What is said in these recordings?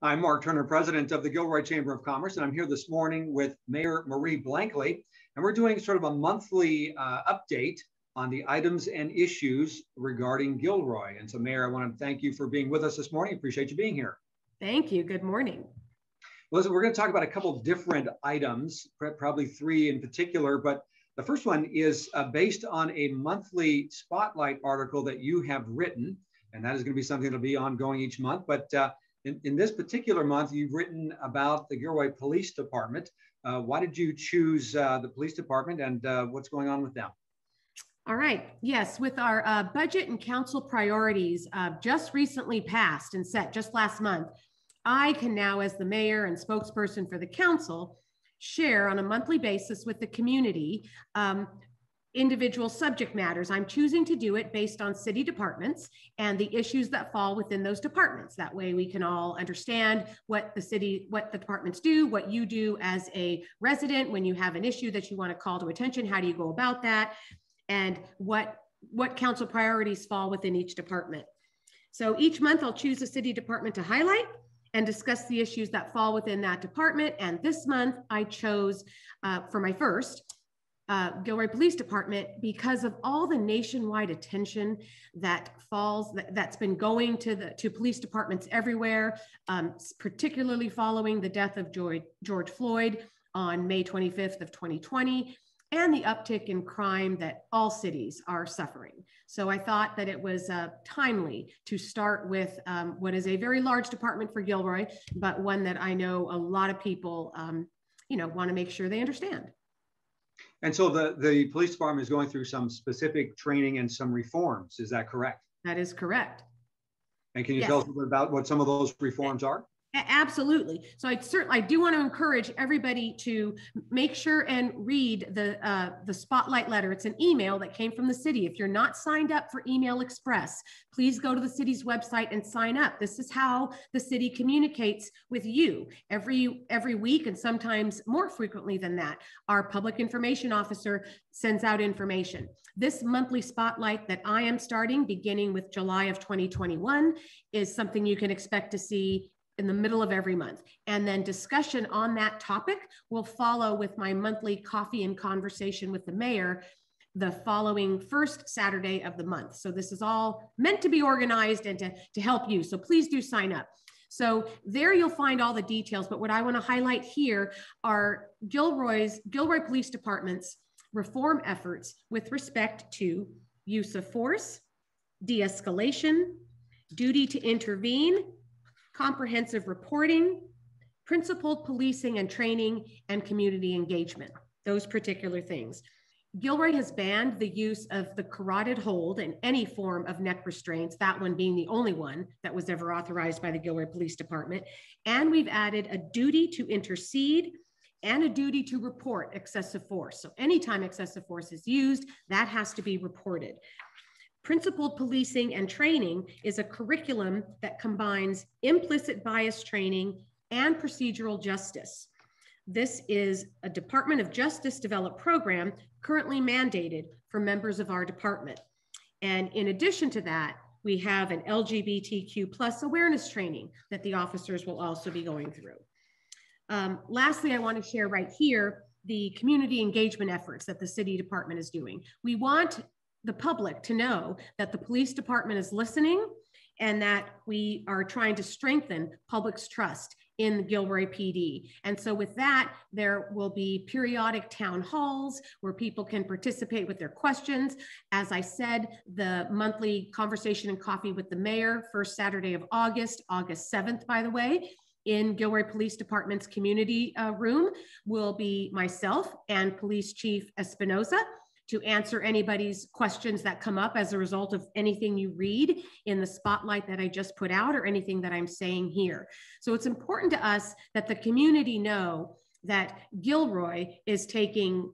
I'm Mark Turner, president of the Gilroy Chamber of Commerce, and I'm here this morning with Mayor Marie Blankley, and we're doing sort of a monthly update on the items and issues regarding Gilroy. And so, Mayor, I want to thank you for being with us this morning. Appreciate you being here. Thank you. Good morning. Listen, we're going to talk about a couple of different items, probably three in particular, but the first one is based on a monthly spotlight article that you have written, and that is going to be something that'll be ongoing each month. But in this particular month, you've written about the Gilroy Police Department. Why did you choose the police department, and what's going on with them? All right. Yes, with our budget and council priorities just recently passed and set just last month, I can now, as the mayor and spokesperson for the council, share on a monthly basis with the community individual subject matters. I'm choosing to do it based on city departments and the issues that fall within those departments. That way we can all understand what the departments do, what you do as a resident when you have an issue that you want to call to attention, how do you go about that, and what council priorities fall within each department. So each month I'll choose a city department to highlight and discuss the issues that fall within that department. And this month I chose for my first Gilroy Police Department because of all the nationwide attention that's been going to police departments everywhere, particularly following the death of George Floyd on May 25th of 2020, and the uptick in crime that all cities are suffering. So I thought that it was timely to start with what is a very large department for Gilroy, but one that I know a lot of people want to make sure they understand. And so the police department is going through some specific training and some reforms. Is that correct? That is correct. And can you tell us a little bit about what some of those reforms are? Absolutely. So I do want to encourage everybody to make sure and read the spotlight letter. It's an email that came from the city. If you're not signed up for Email Express, please go to the city's website and sign up. This is how the city communicates with you every week, and sometimes more frequently than that. Our public information officer sends out information. This monthly spotlight that I am starting beginning with July of 2021 is something you can expect to see in the middle of every month. And then discussion on that topic will follow with my monthly coffee and conversation with the mayor the following first Saturday of the month. So this is all meant to be organized and to help you. So please do sign up. So there you'll find all the details, but what I want to highlight here are Gilroy Police Department's reform efforts with respect to use of force, de-escalation, duty to intervene, comprehensive reporting, principled policing and training, and community engagement, those particular things. Gilroy has banned the use of the carotid hold and any form of neck restraints, that one being the only one that was ever authorized by the Gilroy Police Department. And we've added a duty to intercede and a duty to report excessive force. So anytime excessive force is used, that has to be reported. Principled policing and training is a curriculum that combines implicit bias training and procedural justice. This is a Department of Justice developed program currently mandated for members of our department. And in addition to that, we have an LGBTQ+ awareness training that the officers will also be going through. Lastly, I want to share right here the community engagement efforts that the city department is doing. We want the public to know that the police department is listening and that we are trying to strengthen public's trust in the Gilroy PD. And so with that, there will be periodic town halls where people can participate with their questions. As I said, the monthly conversation and coffee with the mayor, first Saturday of August 7th, by the way, in Gilroy Police Department's community room will be myself and Police Chief Espinoza to answer anybody's questions that come up as a result of anything you read in the spotlight that I just put out or anything that I'm saying here. So it's important to us that the community know that Gilroy is taking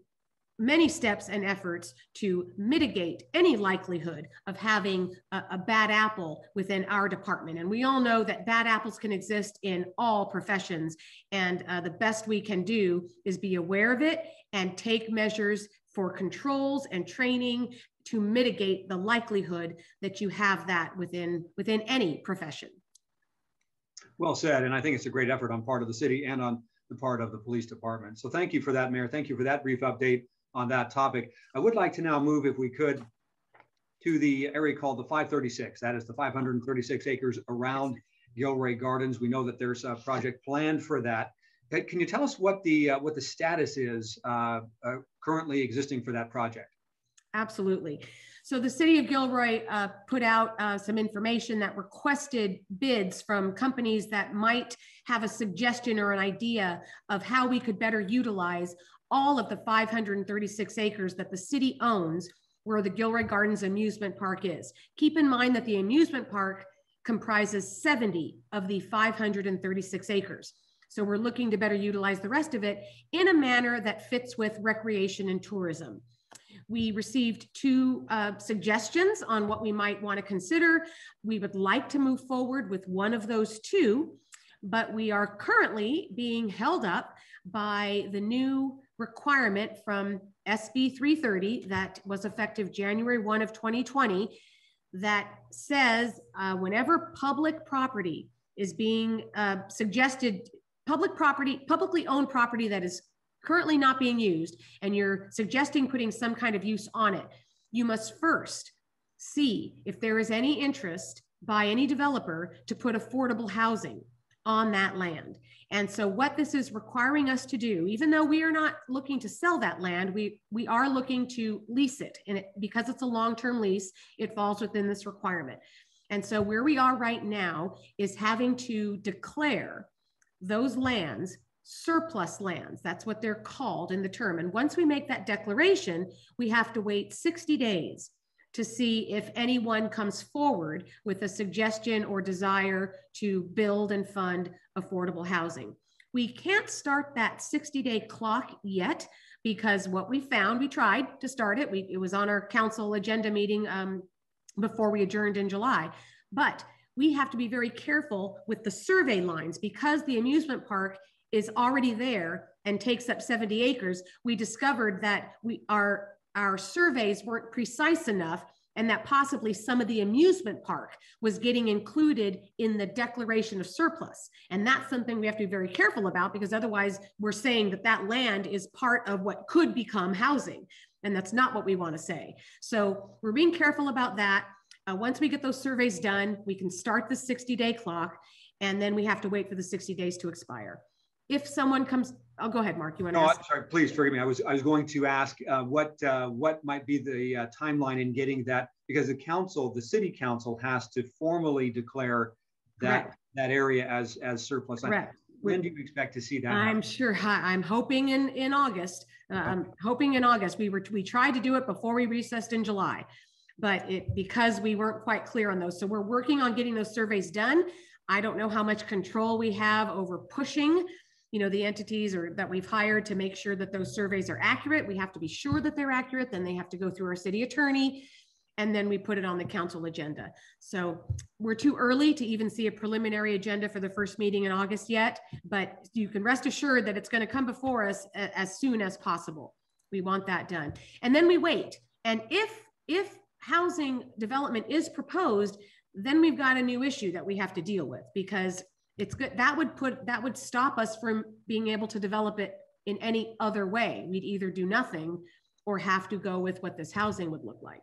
many steps and efforts to mitigate any likelihood of having a bad apple within our department. And we all know that bad apples can exist in all professions. And the best we can do is be aware of it and take measures for controls and training to mitigate the likelihood that you have that within any profession. Well said. And I think it's a great effort on part of the city and on the part of the police department. So thank you for that, Mayor. Thank you for that brief update on that topic. I would like to now move, if we could, to the area called the 536. That is the 536 acres around Gilroy Gardens. We know that there's a project planned for that. Can you tell us what the status is currently existing for that project? Absolutely. So the city of Gilroy put out some information that requested bids from companies that might have a suggestion or an idea of how we could better utilize all of the 536 acres that the city owns where the Gilroy Gardens amusement park is. Keep in mind that the amusement park comprises 70 of the 536 acres. So we're looking to better utilize the rest of it in a manner that fits with recreation and tourism. We received two suggestions on what we might want to consider. We would like to move forward with one of those two, but we are currently being held up by the new requirement from SB 330 that was effective January 1 of 2020 that says whenever public property is being suggested, publicly owned property that is currently not being used, and you're suggesting putting some kind of use on it, you must first see if there is any interest by any developer to put affordable housing on that land. And so what this is requiring us to do, even though we are not looking to sell that land, we are looking to lease it. And because it's a long-term lease, it falls within this requirement. And so where we are right now is having to declare those lands surplus lands. That's what they're called in the term. And once we make that declaration, we have to wait 60 days to see if anyone comes forward with a suggestion or desire to build and fund affordable housing. We can't start that 60-day clock yet because what we found, we tried to start it. It was on our council agenda meeting before we adjourned in July, but we have to be very careful with the survey lines because the amusement park is already there and takes up 70 acres. We discovered that our surveys weren't precise enough and that possibly some of the amusement park was getting included in the declaration of surplus. And that's something we have to be very careful about because otherwise we're saying that that land is part of what could become housing. And that's not what we want to say. So we're being careful about that. Once we get those surveys done, we can start the 60-day clock and then we have to wait for the 60 days to expire. If someone comes, I'll go ahead, Mark. You want to ask? Sorry, please forgive me. I was going to ask what might be the timeline in getting that, because the city council has to formally declare that area as surplus. Correct. When do you expect to see that? I'm sure. I'm hoping in August. I'm hoping in August. We tried to do it before we recessed in July, but because we weren't quite clear on those. So we're working on getting those surveys done. I don't know how much control we have over pushing the entities that we've hired to make sure that those surveys are accurate. We have to be sure that they're accurate. Then they have to go through our city attorney and then we put it on the council agenda. So we're too early to even see a preliminary agenda for the first meeting in August yet, but you can rest assured that it's going to come before us as soon as possible. We want that done. And then we wait. And if housing development is proposed, then we've got a new issue that we have to deal with because it's good. That would stop us from being able to develop it in any other way. We'd either do nothing or have to go with what this housing would look like.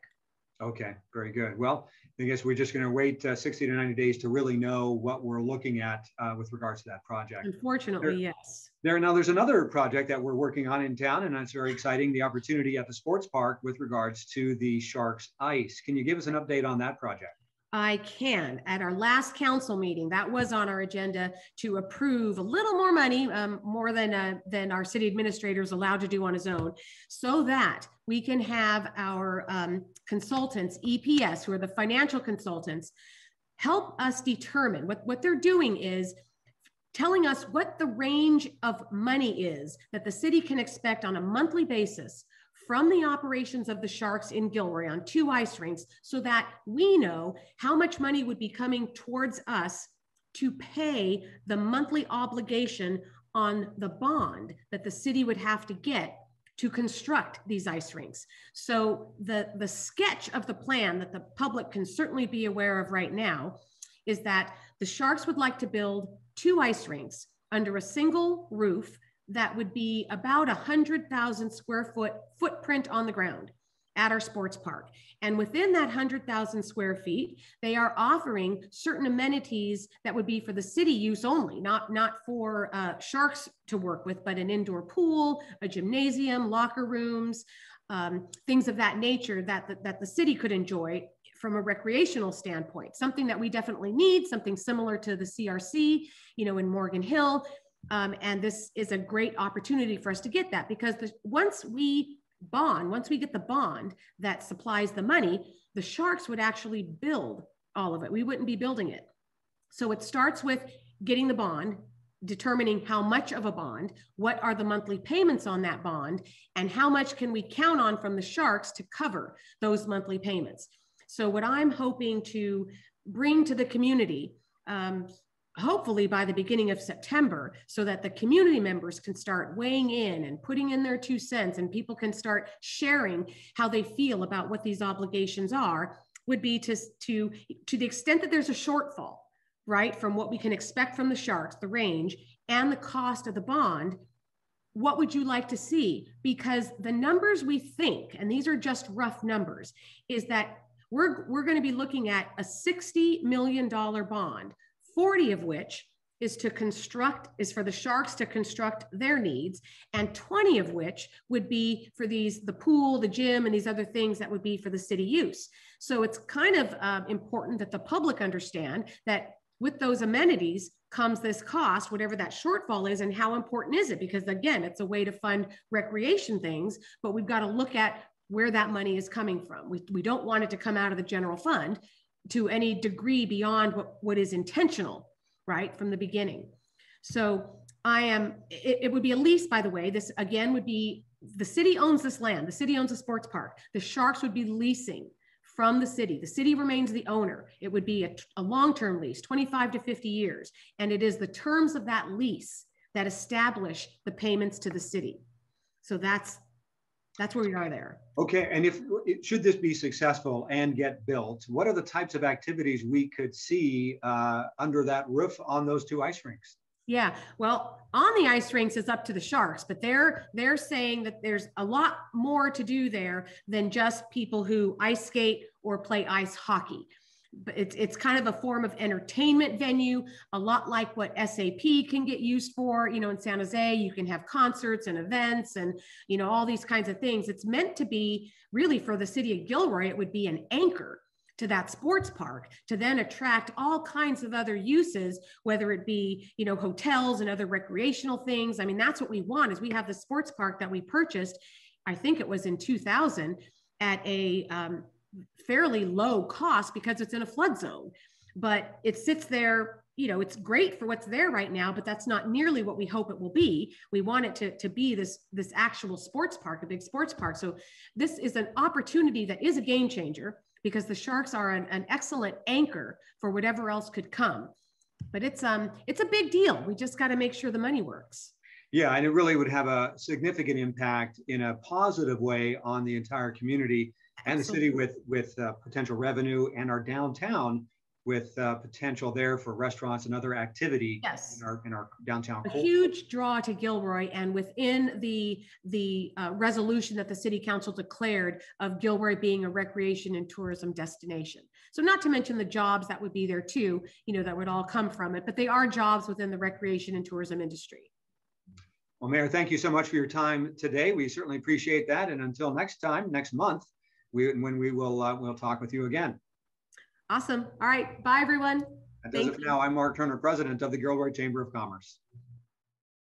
Okay, very good. Well, I guess we're just going to wait 60 to 90 days to really know what we're looking at with regards to that project. Unfortunately, yes. Now there's another project that we're working on in town, and that's very exciting, the opportunity at the sports park with regards to the Sharks Ice. Can you give us an update on that project? I can. At our last council meeting, that was on our agenda to approve a little more money, more than our city administrator is allowed to do on his own, so that we can have our consultants, EPS, who are the financial consultants, help us determine what they're doing is telling us what the range of money is that the city can expect on a monthly basis from the operations of the Sharks in Gilroy on 2 ice rinks so that we know how much money would be coming towards us to pay the monthly obligation on the bond that the city would have to get to construct these ice rinks. So the sketch of the plan that the public can certainly be aware of right now is that the Sharks would like to build 2 ice rinks under a single roof that would be about 100,000 square foot footprint on the ground at our sports park. And within that 100,000 square feet, they are offering certain amenities that would be for the city use only, not for Sharks to work with, but an indoor pool, a gymnasium, locker rooms, things of that nature that the city could enjoy from a recreational standpoint, something that we definitely need, something similar to the CRC, in Morgan Hill. And this is a great opportunity for us to get that, because once we get the bond that supplies the money, the Sharks would actually build all of it. We wouldn't be building it. So it starts with getting the bond, determining how much of a bond, what are the monthly payments on that bond, and how much can we count on from the Sharks to cover those monthly payments. So what I'm hoping to bring to the community, hopefully by the beginning of September, so that the community members can start weighing in and putting in their 2 cents, and people can start sharing how they feel about what these obligations are, would be to the extent that there's a shortfall, right, from what we can expect from the Sharks, the range, and the cost of the bond, what would you like to see? Because the numbers we think, and these are just rough numbers, is that we're going to be looking at a $60 million bond, 40 of which is for the Sharks to construct their needs, and 20 of which would be for the pool, the gym, and these other things that would be for the city use. So it's kind of important that the public understand that with those amenities comes this cost, whatever that shortfall is, and how important is it? Because again, it's a way to fund recreation things, but we've got to look at where that money is coming from. We don't want it to come out of the general fund to any degree beyond what is intentional, right, from the beginning. So it would be a lease, by the way. This again would be, the city owns this land. The city owns a sports park. The Sharks would be leasing from the city. The city remains the owner. It would be a long-term lease, 25 to 50 years. And it is the terms of that lease that establish the payments to the city. So that's where we are there. Okay, and should this be successful and get built, what are the types of activities we could see under that roof on those 2 ice rinks? Yeah, well, on the ice rinks is up to the Sharks, but they're saying that there's a lot more to do there than just people who ice skate or play ice hockey. But it's kind of a form of entertainment venue, a lot like what SAP can get used for. In San Jose, you can have concerts and events and, all these kinds of things. It's meant to be really, for the city of Gilroy, it would be an anchor to that sports park to then attract all kinds of other uses, whether it be, hotels and other recreational things. I mean, that's what we want. Is we have the sports park that we purchased, I think it was in 2000, at a fairly low cost because it's in a flood zone, but it sits there. It's great for what's there right now, but that's not nearly what we hope it will be. We want it to be this actual sports park, a big sports park. So this is an opportunity that is a game changer, because the Sharks are an excellent anchor for whatever else could come. But it's a big deal. We just got to make sure the money works. Yeah, and it really would have a significant impact in a positive way on the entire community and the city with potential revenue, and our downtown with potential there for restaurants and other activity. Yes. in our downtown. A huge draw to Gilroy, and within the resolution that the city council declared of Gilroy being a recreation and tourism destination. So not to mention the jobs that would be there too, that would all come from it, but they are jobs within the recreation and tourism industry. Well, Mayor, thank you so much for your time today. We certainly appreciate that. And until next time, next month, we'll talk with you again. Awesome. All right. Bye, everyone. That does it for now. I'm Mark Turner, President of the Gilroy Chamber of Commerce.